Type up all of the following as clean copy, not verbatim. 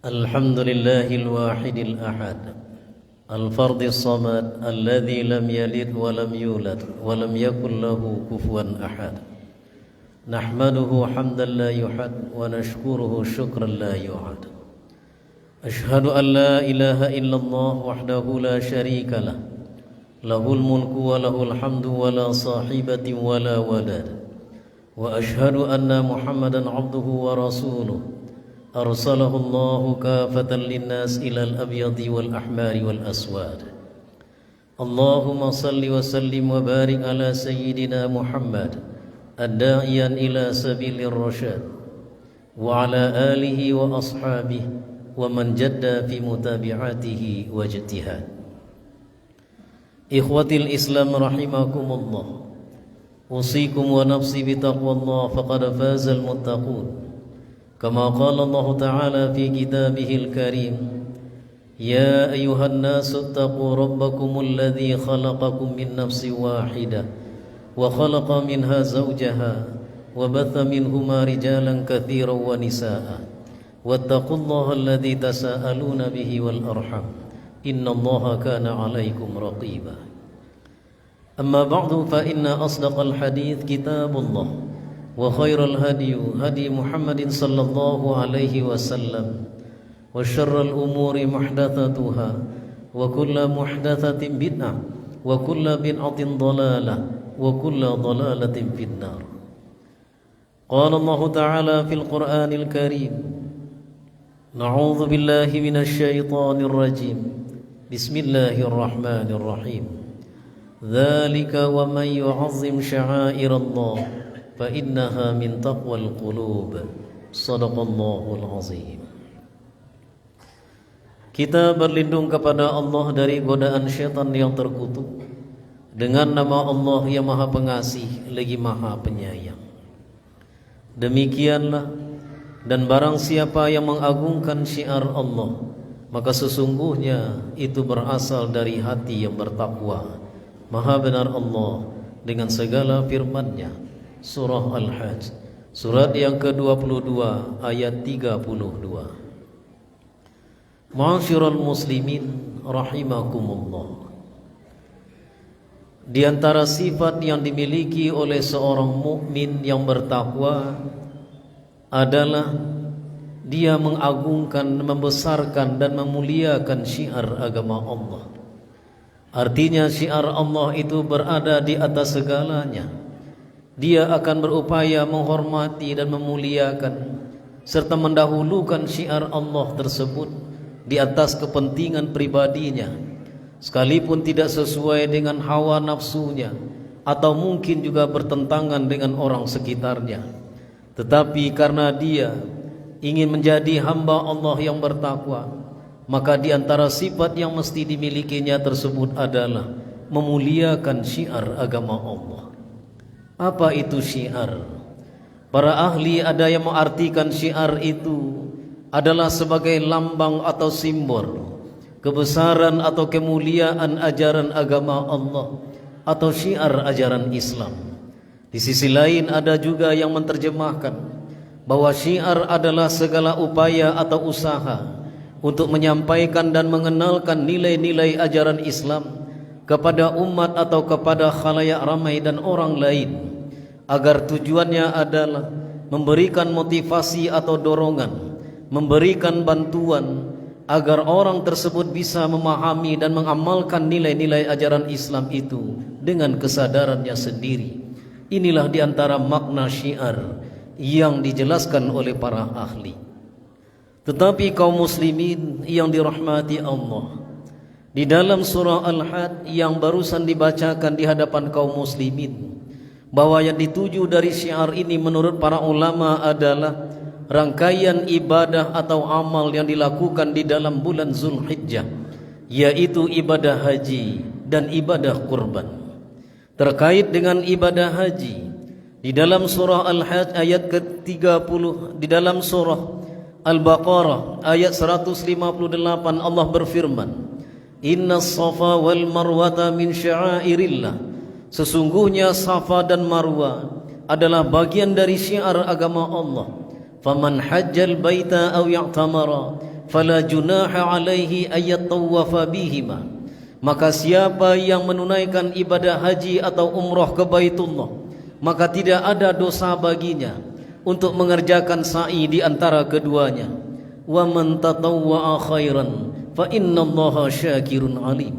الحمد لله الواحد الأحد الفرد الصمد الذي لم يلد ولم يولد ولم يكن له كفوا أحد نحمده حمدا لا يحد ونشكره شكرا لا يعد أشهد أن لا إله إلا الله وحده لا شريك له له الملك وله الحمد ولا صاحبة ولا ولد وأشهد أن محمدا عبده ورسوله أرسله الله كافة للناس إلى الأبيض والأحمر والأسود اللهم صل وسلم وبارك على سيدنا محمد الداعيا إلى سبيل الرشاد وعلى آله وأصحابه ومن جد في متابعته واجتهاد. إخوة الإسلام رحمكم الله، أوصيكم ونفسي بتقوى الله فقد فاز المتقون. كما قال الله تعالى في كتابه الكريم: يا أيها الناس اتقوا ربكم الذي خلقكم من نفس واحدة وخلق منها زوجها وبث منهما رجالا كثيرا ونساء واتقوا الله الذي تساءلون به والأرحم إن الله كان عليكم رقيبا. أما بعد فإن أصدق الحديث كتاب الله وخير الهدي هدي محمد صلى الله عليه وسلم وشر الأمور محدثاتها وكل محدثة بدعة وكل بدعة ضلالة وكل ضلالة في النار. قال الله تعالى في القرآن الكريم: نعوذ بالله من الشيطان الرجيم بسم الله الرحمن الرحيم ذلك ومن يعظم شعائر الله فإنها من تقوى القلوب صدق الله العظيم. Kita berlindung kepada Allah dari godaan syaitan yang terkutuk dengan nama Allah yang Maha Pengasih lagi Maha Penyayang. Demikianlah, dan barang siapa yang mengagungkan syiar Allah, maka sesungguhnya itu berasal dari hati yang bertakwa. Maha benar Allah dengan segala firman-Nya. Surah Al-Hajj, surat yang ke-22 ayat 32. Ma'asyiral muslimin rahimakumullah, di antara sifat yang dimiliki oleh seorang mukmin yang bertakwa adalah dia mengagungkan, membesarkan dan memuliakan syiar agama Allah. Artinya syiar Allah itu berada di atas segalanya. Dia akan berupaya menghormati dan memuliakan serta mendahulukan syiar Allah tersebut di atas kepentingan pribadinya, sekalipun tidak sesuai dengan hawa nafsunya atau mungkin juga bertentangan dengan orang sekitarnya. Tetapi karena dia ingin menjadi hamba Allah yang bertakwa, maka di antara sifat yang mesti dimilikinya tersebut adalah memuliakan syiar agama Allah. Apa itu syiar? Para ahli ada yang mengartikan syiar itu adalah sebagai lambang atau simbol kebesaran atau kemuliaan ajaran agama Allah atau syiar ajaran Islam. Di sisi lain ada juga yang menerjemahkan bahwa syiar adalah segala upaya atau usaha untuk menyampaikan dan mengenalkan nilai-nilai ajaran Islam kepada umat atau kepada khalayak ramai dan orang lain, agar tujuannya adalah memberikan motivasi atau dorongan, memberikan bantuan agar orang tersebut bisa memahami dan mengamalkan nilai-nilai ajaran Islam itu dengan kesadarannya sendiri. Inilah diantara makna syiar yang dijelaskan oleh para ahli. Tetapi kaum muslimin yang dirahmati Allah, di dalam surah Al-Hajj yang barusan dibacakan di hadapan kaum muslimin, bahwa yang dituju dari syiar ini menurut para ulama adalah rangkaian ibadah atau amal yang dilakukan di dalam bulan Zulhijjah, yaitu ibadah haji dan ibadah kurban. Terkait dengan ibadah haji, di dalam surah Al-Hajj ayat ke-30, di dalam surah Al-Baqarah ayat 158 Allah berfirman: Innas safa wal marwata min sya'airillah, sesungguhnya Safa dan Marwa adalah bagian dari syiar agama Allah. Faman hajjal baita aw ya'tamara fala junaha alaihi ayattawafa bihima. Maka siapa yang menunaikan ibadah haji atau umrah ke Baitullah, maka tidak ada dosa baginya untuk mengerjakan sa'i di antara keduanya. Wa man tatawwa'a khairan fa innallaha syakirun alim.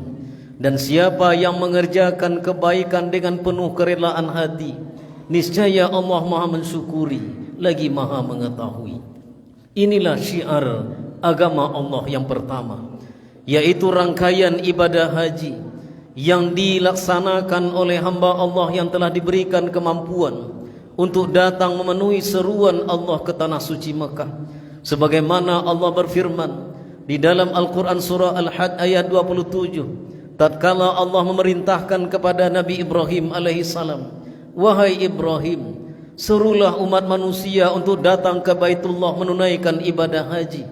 Dan siapa yang mengerjakan kebaikan dengan penuh kerelaan hati, niscaya Allah Maha mensyukuri lagi Maha mengetahui. Inilah syiar agama Allah yang pertama, yaitu rangkaian ibadah haji yang dilaksanakan oleh hamba Allah yang telah diberikan kemampuan untuk datang memenuhi seruan Allah ke tanah suci Mekah. Sebagaimana Allah berfirman di dalam Al-Quran surah Al-Had ayat 27, tatkala Allah memerintahkan kepada Nabi Ibrahim alaihissalam, wahai Ibrahim, serulah umat manusia untuk datang ke Baitullah menunaikan ibadah haji.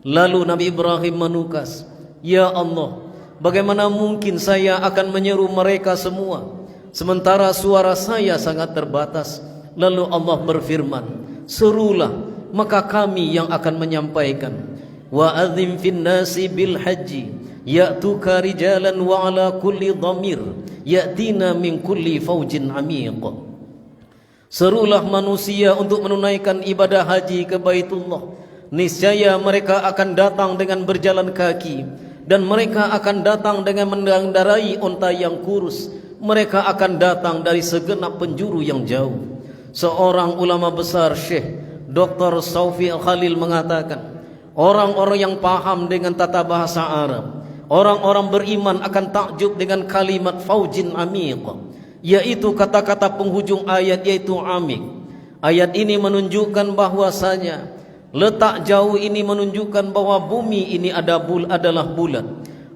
Lalu Nabi Ibrahim menukas, ya Allah, bagaimana mungkin saya akan menyeru mereka semua sementara suara saya sangat terbatas. Lalu Allah berfirman, serulah, maka kami yang akan menyampaikan. Wa adzim fin nasi bil haji ya'tuka rijalan wa ala kulli dhamir ya'tina min kulli faujin amiq. Serulah manusia untuk menunaikan ibadah haji ke Baitullah. Niscaya mereka akan datang dengan berjalan kaki, dan mereka akan datang dengan mengendarai unta yang kurus. Mereka akan datang dari segenap penjuru yang jauh. Seorang ulama besar, Syekh Dr. Saufi Khalil mengatakan, orang-orang yang paham dengan tata bahasa Arab, orang-orang beriman akan takjub dengan kalimat faujin amiq, yaitu kata-kata penghujung ayat, yaitu amik. Ayat ini menunjukkan bahwasanya letak jauh ini menunjukkan bahwa bumi ini adalah bulat.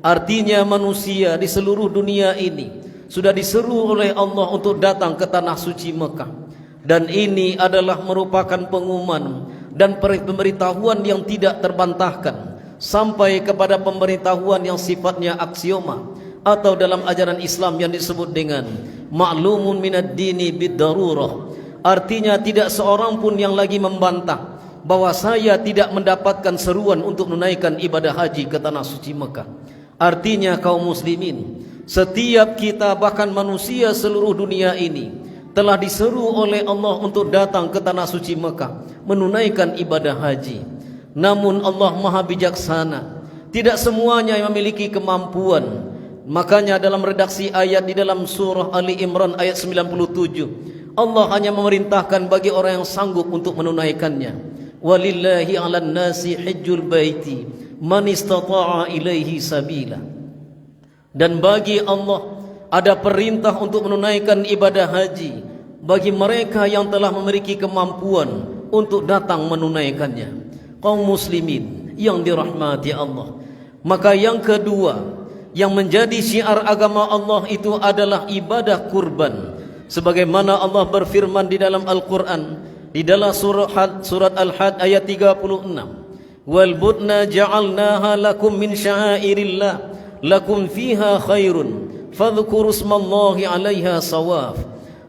Artinya manusia di seluruh dunia ini sudah diseru oleh Allah untuk datang ke tanah suci Mekah. Dan ini adalah merupakan pengumuman dan pemberitahuan yang tidak terbantahkan sampai kepada pemberitahuan yang sifatnya aksioma, atau dalam ajaran Islam yang disebut dengan ma'lumun minad dini bid-darurah. Artinya tidak seorang pun yang lagi membantah bahwa saya tidak mendapatkan seruan untuk menunaikan ibadah haji ke tanah suci Mekah. Artinya kaum muslimin, setiap kita, bahkan manusia seluruh dunia ini, telah diseru oleh Allah untuk datang ke tanah suci Mekah menunaikan ibadah haji. Namun Allah Maha bijaksana, tidak semuanya yang memiliki kemampuan. Makanya dalam redaksi ayat di dalam surah Ali Imran ayat 97, Allah hanya memerintahkan bagi orang yang sanggup untuk menunaikannya. Walillahi 'alan nasi hajjul baiti man istata'a ilaihi sabila. Dan bagi Allah ada perintah untuk menunaikan ibadah haji bagi mereka yang telah memiliki kemampuan untuk datang menunaikannya. Kaum muslimin yang dirahmati Allah, maka yang kedua yang menjadi syiar agama Allah itu adalah ibadah kurban. Sebagaimana Allah berfirman di dalam Al-Quran, di dalam surat Al-Had ayat 36, wal budna ja'alnaha lakum min sya'airillah lakum fiha khairun fadhkuru smallahi 'alaiha sawaf.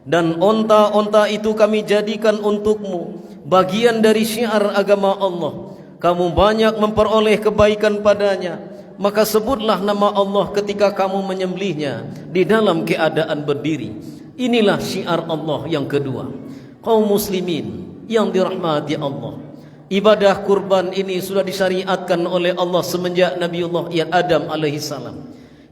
Dan onta-onta itu kami jadikan untukmu bagian dari syiar agama Allah. Kamu banyak memperoleh kebaikan padanya, maka sebutlah nama Allah ketika kamu menyembelihnya di dalam keadaan berdiri. Inilah syiar Allah yang kedua. Kaum muslimin yang dirahmati Allah, ibadah kurban ini sudah disyariatkan oleh Allah semenjak Nabiullah Adam alaihissalam.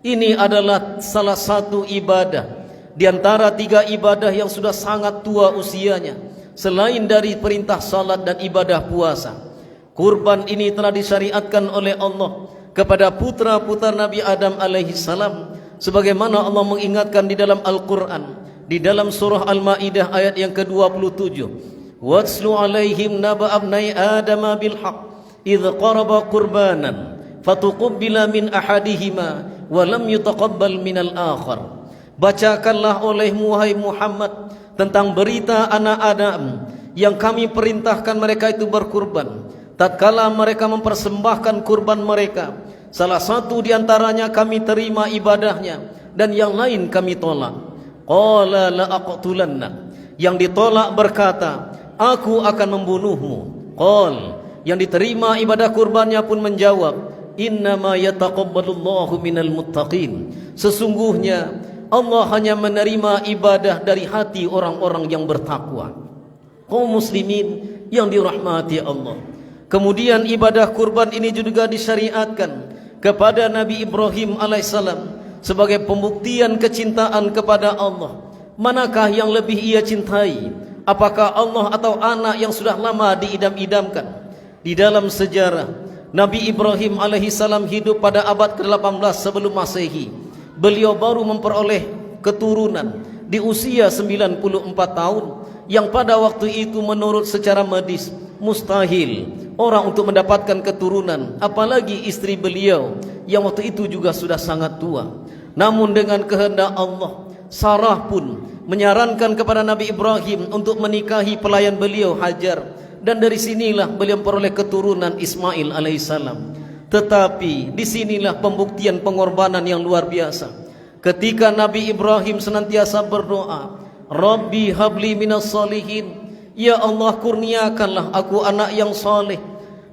Ini adalah salah satu ibadah di antara 3 ibadah yang sudah sangat tua usianya, selain dari perintah salat dan ibadah puasa. Kurban ini telah disyariatkan oleh Allah kepada putra-putra Nabi Adam alaihissalam, sebagaimana Allah mengingatkan di dalam Al-Quran, di dalam surah Al-Ma'idah ayat yang ke-27, watslu alaihim naba abnai adama bilhaq idh qaraba qurbanan fatuqubbila min ahadihima wa lam yutaqabbal minal akhar. Bacakanlah olehmu wahai Muhammad tentang berita anak Adam yang kami perintahkan mereka itu berkurban. Tatkala mereka mempersembahkan kurban mereka, salah satu di antaranya kami terima ibadahnya dan yang lain kami tolak. Qala la aqtulanna, yang ditolak berkata, aku akan membunuhmu. Qal yang diterima ibadah kurbannya pun menjawab, innama yataqabbalullahu minal muttaqin. Sesungguhnya Allah hanya menerima ibadah dari hati orang-orang yang bertakwa. Kaum muslimin yang dirahmati Allah, kemudian ibadah kurban ini juga disyariatkan kepada Nabi Ibrahim alaihissalam sebagai pembuktian kecintaan kepada Allah. Manakah yang lebih ia cintai? Apakah Allah atau anak yang sudah lama diidam-idamkan? Di dalam sejarah, Nabi Ibrahim alaihissalam hidup pada abad ke-18 sebelum Masehi. Beliau baru memperoleh keturunan di usia 94 tahun, yang pada waktu itu menurut secara medis mustahil orang untuk mendapatkan keturunan, apalagi istri beliau yang waktu itu juga sudah sangat tua. Namun dengan kehendak Allah, Sarah pun menyarankan kepada Nabi Ibrahim untuk menikahi pelayan beliau Hajar, dan dari sinilah beliau memperoleh keturunan Ismail alaihissalam. Tetapi disinilah pembuktian pengorbanan yang luar biasa. Ketika Nabi Ibrahim senantiasa berdoa, Rabbi habli minas salihin, ya Allah kurniakanlah aku anak yang saleh.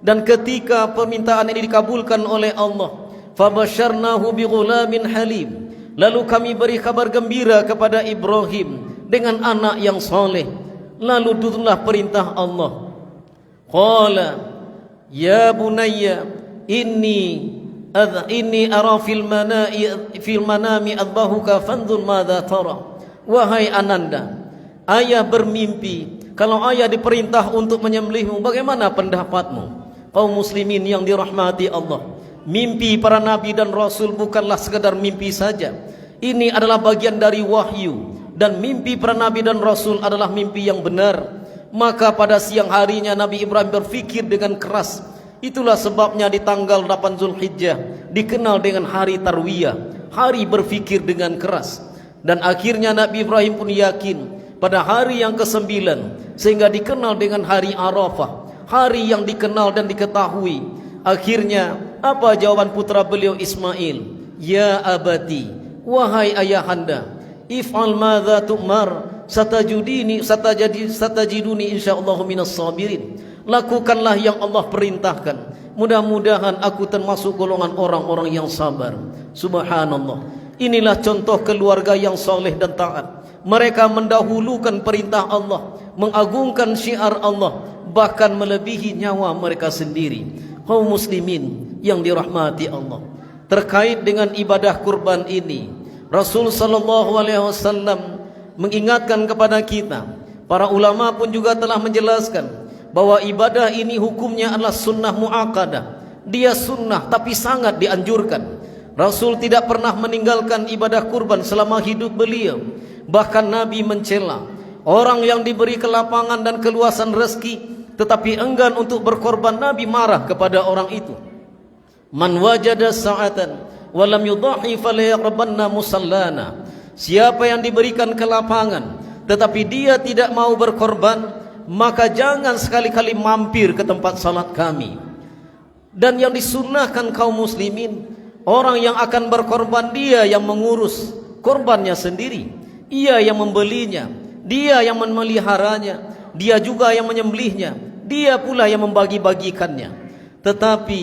Dan ketika permintaan ini dikabulkan oleh Allah, fabasyarnahu bighulamin halim, lalu kami beri kabar gembira kepada Ibrahim dengan anak yang saleh. Lalu turunlah perintah Allah, qala ya bunayya inni ara fil manami adbahuka fanzur madza tara. Wahai ananda, ayah bermimpi kalau ayah diperintah untuk menyembelihmu, bagaimana pendapatmu? Kaum muslimin yang dirahmati Allah, mimpi para nabi dan rasul bukanlah sekadar mimpi saja. Ini adalah bagian dari wahyu, dan mimpi para nabi dan rasul adalah mimpi yang benar. Maka pada siang harinya Nabi Ibrahim berfikir dengan keras. Itulah sebabnya di tanggal 8 Zulhijjah dikenal dengan hari Tarwiyah, hari berfikir dengan keras. Dan akhirnya Nabi Ibrahim pun yakin pada hari yang ke-9, sehingga dikenal dengan hari Arafah, hari yang dikenal dan diketahui. Akhirnya apa jawaban putra beliau Ismail? Ya abati, wahai ayahanda, if'al madza tu'mar satajiduni insyaallah minas sabirin. Lakukanlah yang Allah perintahkan, mudah-mudahan aku termasuk golongan orang-orang yang sabar. Subhanallah. Inilah contoh keluarga yang soleh dan taat. Mereka mendahulukan perintah Allah, mengagungkan syiar Allah, bahkan melebihi nyawa mereka sendiri. Kaum muslimin yang dirahmati Allah, terkait dengan ibadah kurban ini, Rasul sallallahu alaihi wasallam mengingatkan kepada kita. Para ulama pun juga telah menjelaskan bahwa ibadah ini hukumnya adalah sunnah muakkadah. Dia sunnah tapi sangat dianjurkan. Rasul tidak pernah meninggalkan ibadah kurban selama hidup beliau. Bahkan Nabi mencela orang yang diberi kelapangan dan keluasan rezeki tetapi enggan untuk berkorban. Nabi marah kepada orang itu. Man wajada sa'atan wa lam yudhahi falyaqrabanna musallana. Siapa yang diberikan kelapangan tetapi dia tidak mau berkorban, maka jangan sekali-kali mampir ke tempat salat kami. Dan yang disunnahkan kaum muslimin, orang yang akan berkorban dia yang mengurus korbannya sendiri, ia yang membelinya, dia yang memeliharanya, dia juga yang menyembelihnya, dia pula yang membagi-bagikannya. Tetapi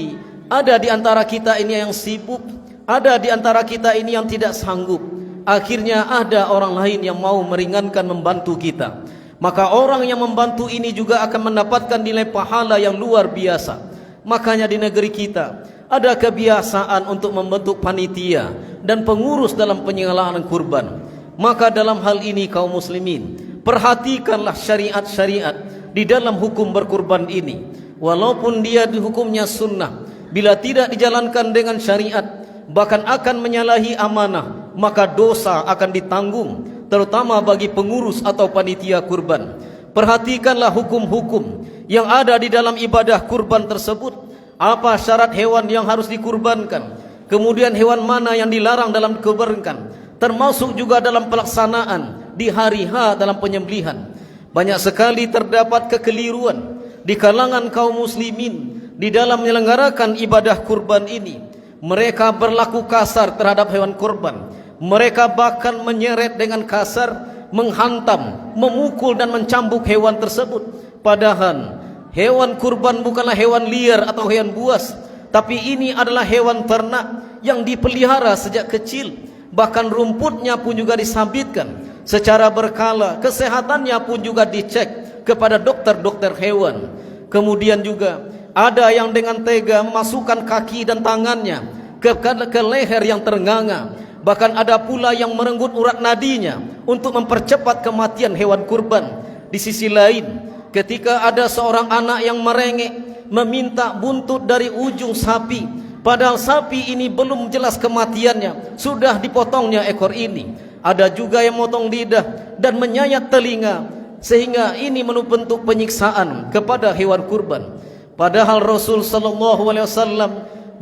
ada di antara kita ini yang sibuk, ada di antara kita ini yang tidak sanggup. Akhirnya ada orang lain yang mau meringankan, membantu kita. Maka orang yang membantu ini juga akan mendapatkan nilai pahala yang luar biasa. Makanya di negeri kita ada kebiasaan untuk membentuk panitia dan pengurus dalam penyelenggaraan kurban. Maka dalam hal ini kaum muslimin, perhatikanlah syariat-syariat di dalam hukum berkurban ini. Walaupun dia hukumnya sunnah, bila tidak dijalankan dengan syariat, bahkan akan menyalahi amanah, maka dosa akan ditanggung, terutama bagi pengurus atau panitia kurban. Perhatikanlah hukum-hukum yang ada di dalam ibadah kurban tersebut. Apa syarat hewan yang harus dikurbankan, kemudian hewan mana yang dilarang dalam dikurbankan, termasuk juga dalam pelaksanaan di hari H dalam penyembelihan. Banyak sekali terdapat kekeliruan di kalangan kaum muslimin di dalam menyelenggarakan ibadah kurban ini. Mereka berlaku kasar terhadap hewan kurban. Mereka bahkan menyeret dengan kasar, menghantam, memukul dan mencambuk hewan tersebut. Padahal Hewan kurban bukanlah hewan liar atau hewan buas, tapi ini adalah hewan ternak yang dipelihara sejak kecil. Bahkan rumputnya pun juga disabitkan secara berkala, kesehatannya pun juga dicek kepada dokter-dokter hewan. Kemudian juga ada yang dengan tega memasukkan kaki dan tangannya ke leher yang ternganga. Bahkan ada pula yang merenggut urat nadinya untuk mempercepat kematian hewan kurban. Di sisi lain, ketika ada seorang anak yang merengek meminta buntut dari ujung sapi, padahal sapi ini belum jelas kematiannya, sudah dipotongnya ekor ini. Ada juga yang memotong lidah dan menyayat telinga, sehingga ini bentuk penyiksaan kepada hewan kurban. Padahal Rasul sallallahu alaihi wasallam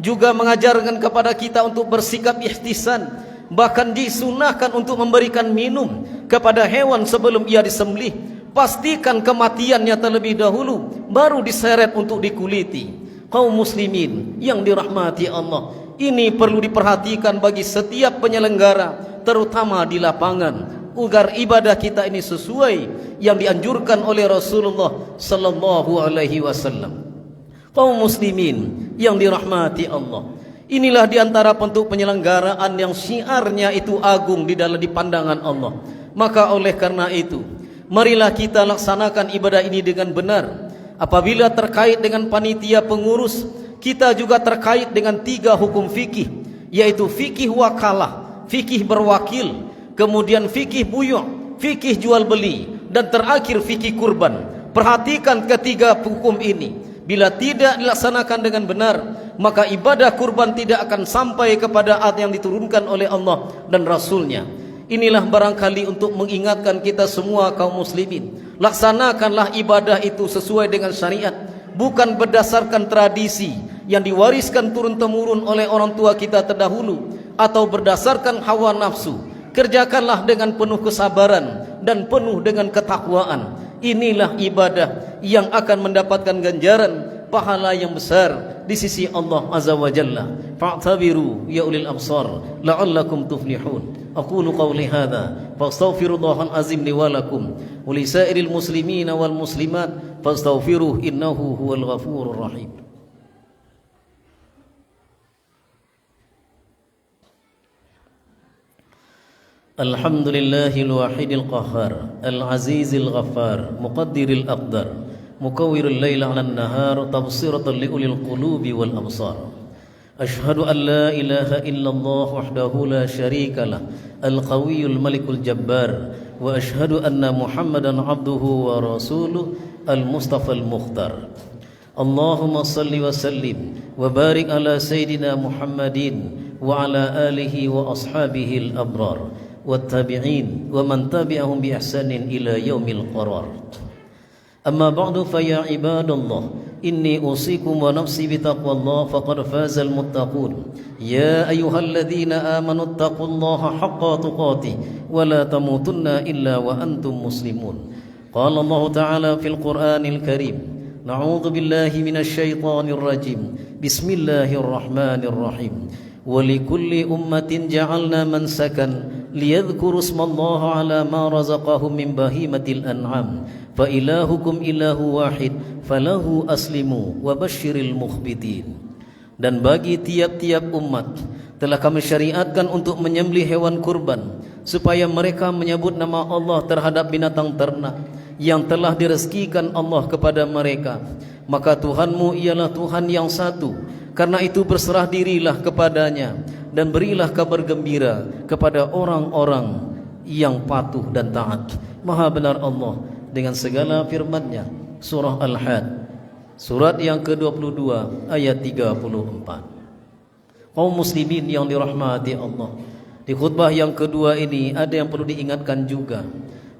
juga mengajarkan kepada kita untuk bersikap ihtisan, bahkan disunahkan untuk memberikan minum kepada hewan sebelum ia disembelih. Pastikan kematiannya terlebih dahulu, baru diseret untuk dikuliti. Kaum muslimin yang dirahmati Allah, ini perlu diperhatikan bagi setiap penyelenggara, terutama di lapangan, agar ibadah kita ini sesuai yang dianjurkan oleh Rasulullah sallallahu alaihi wasallam. Kaum muslimin yang dirahmati Allah, inilah di antara bentuk penyelenggaraan yang syiarnya itu agung di dalam pandangan Allah. Maka oleh karena itu, marilah kita laksanakan ibadah ini dengan benar. Apabila terkait dengan panitia pengurus, kita juga terkait dengan 3 hukum fikih, yaitu fikih wakalah, fikih berwakil, kemudian fikih buyu', fikih jual beli, dan terakhir fikih kurban. Perhatikan ketiga hukum ini. Bila tidak dilaksanakan dengan benar, maka ibadah kurban tidak akan sampai kepada yang diturunkan oleh Allah dan Rasulnya. Inilah barangkali untuk mengingatkan kita semua kaum muslimin, laksanakanlah ibadah itu sesuai dengan syariat, bukan berdasarkan tradisi yang diwariskan turun-temurun oleh orang tua kita terdahulu, atau berdasarkan hawa nafsu. Kerjakanlah dengan penuh kesabaran dan penuh dengan ketakwaan. Inilah ibadah yang akan mendapatkan ganjaran pahala yang besar di sisi Allah Azza wa Jalla. Fa'tabiru ya ulil absar la'allakum tuflihun. Aqulu qawli hadha fastaghfirullahal azim li wa lakum wa li sa'iril muslimina wal muslimat fastaghfiruhu innahu huwal ghafurur rahim. Alhamdulillahil wahidil qahhar al-azizil ghaffar muqaddiril aqdar mukawwirul laila 'alan nahar tabsiratan liulil qulubi wal absar. Ashhadu an la ilaha illallah wahdahu la syarikalah al-qawiyyul malikul jabbar wa ashhadu anna Muhammadan 'abduhu wa rasuluhu al-mustafal mukhtar. Allahumma salli wa sallim wa barik ala sayyidina Muhammadin wa ala alihi wa ashabihi al-abrar والتابعين ومن تبعهم بإحسان إلى يوم القرار. أما بعد فيا عباد الله إني أوصيكم ونفسي بتقوى الله فقد فاز المتقون. يا أيها الذين آمنوا اتقوا الله حق تقاته ولا تموتن إلا وأنتم مسلمون. قال الله تعالى في القرآن الكريم: نعوذ بالله من الشيطان الرجيم بسم الله الرحمن الرحيم ولكل أمة جعلنا منسكا ليذكروا اسم الله على ما رزقهم من بهيمة الأنعام فإلهكم إله واحد فله أسلموا وبشر المخبتين. Dan bagi tiap-tiap umat telah kami syariatkan untuk menyembelih hewan kurban, supaya mereka menyebut nama Allah terhadap binatang ternak yang telah direzekikan Allah kepada mereka. Maka Tuhanmu ialah Tuhan yang satu. Karena itu berserah dirilah kepadanya dan berilah kabar gembira kepada orang-orang yang patuh dan taat. Maha benar Allah dengan segala firman-Nya. Surah Al-Had, surat yang ke-22 ayat 34. Kaum muslimin yang dirahmati Allah, di khutbah yang kedua ini ada yang perlu diingatkan juga.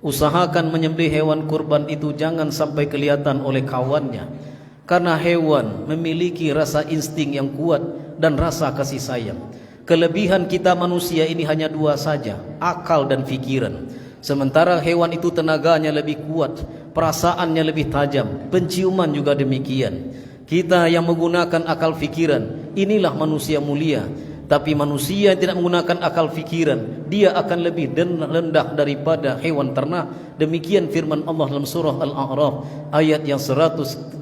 Usahakan menyembelih hewan kurban itu jangan sampai kelihatan oleh kawannya. Karena hewan memiliki rasa insting yang kuat dan rasa kasih sayang. Kelebihan kita manusia ini hanya 2 saja, akal dan fikiran. Sementara hewan itu tenaganya lebih kuat, perasaannya lebih tajam, penciuman juga demikian. Kita yang menggunakan akal fikiran, inilah manusia mulia. Tapi manusia yang tidak menggunakan akal fikiran, dia akan lebih rendah daripada hewan ternak. Demikian firman Allah dalam surah Al-A'raf ayat yang 173.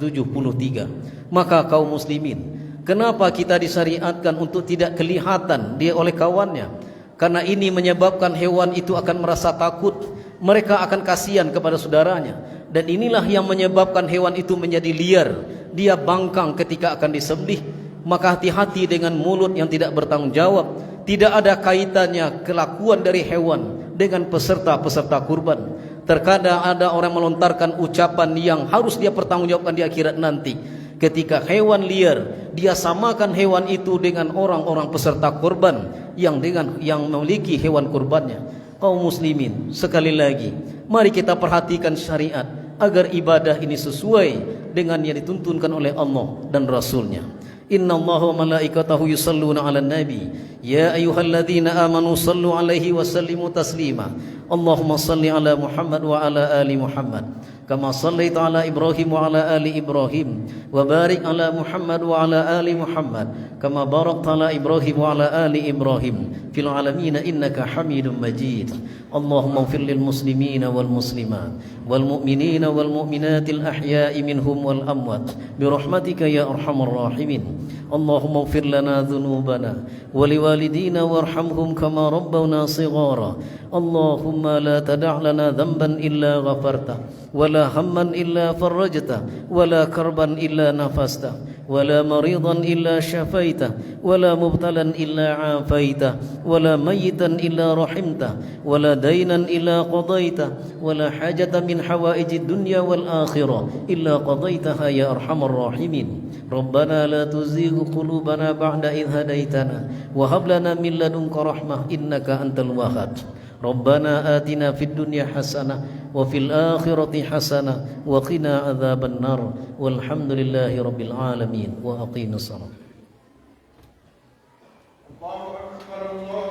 Maka kaum muslimin, kenapa kita disyariatkan untuk tidak kelihatan dia oleh kawannya? Karena ini menyebabkan hewan itu akan merasa takut. Mereka akan kasihan kepada saudaranya. Dan inilah yang menyebabkan hewan itu menjadi liar. Dia bangkang ketika akan disembelih. Maka hati-hati dengan mulut yang tidak bertanggung jawab. Tidak ada kaitannya kelakuan dari hewan dengan peserta-peserta kurban. Terkadang ada orang melontarkan ucapan yang harus dia pertanggungjawabkan di akhirat nanti. Ketika hewan liar, dia samakan hewan itu dengan orang-orang peserta kurban yang memiliki hewan kurbannya. Kaum muslimin, sekali lagi, mari kita perhatikan syariat agar ibadah ini sesuai dengan yang dituntunkan oleh Allah dan Rasulnya. Inna Allaha wa malaikatahu yusalluna ala nabi ya ayyuhalladzina amanu sallu alaihi wa sallimu taslima. Allahumma salli ala Muhammad wa ala ali Muhammad kama sallaita ala Ibrahim wa ala ali Ibrahim wa barik ala Muhammad wa ala ali Muhammad kama barakta ala Ibrahim wa ala ali Ibrahim fil alamin innaka Hamidum Majid. Allahumma ighfir lil muslimina wal muslimat wal mu'minina wal mu'minatil ahya'i minhum wal amwat bi rahmatika ya arhamar rahimin. Allahumma ighfir lana dhunubana wa liwalidina warhamhum kama rabbawna shighara. Allahumma la tada' lana dhanban illa ghafarta wa la hamman illa farajta wa la karban illa nafasta wa la maridan illa syafaita wa la mubtalan illa afaita wa la mayitan illa rahimta wa la dainan illa qadaita wa la hajata min hawaijid dunya wal akhirah illa qadaitaha ya arhamar rahimin. Rabbana la tuzigh qulubana ba'da idh hadaitana wa hab lana min ladunka rahmah innaka antal wahhab. Rabbana atina fid dunya hasanah wa fil akhirati hasanah wa qina adzaban nar walhamdulillahi rabbil alamin wa aqimus salat. Allahu akbar.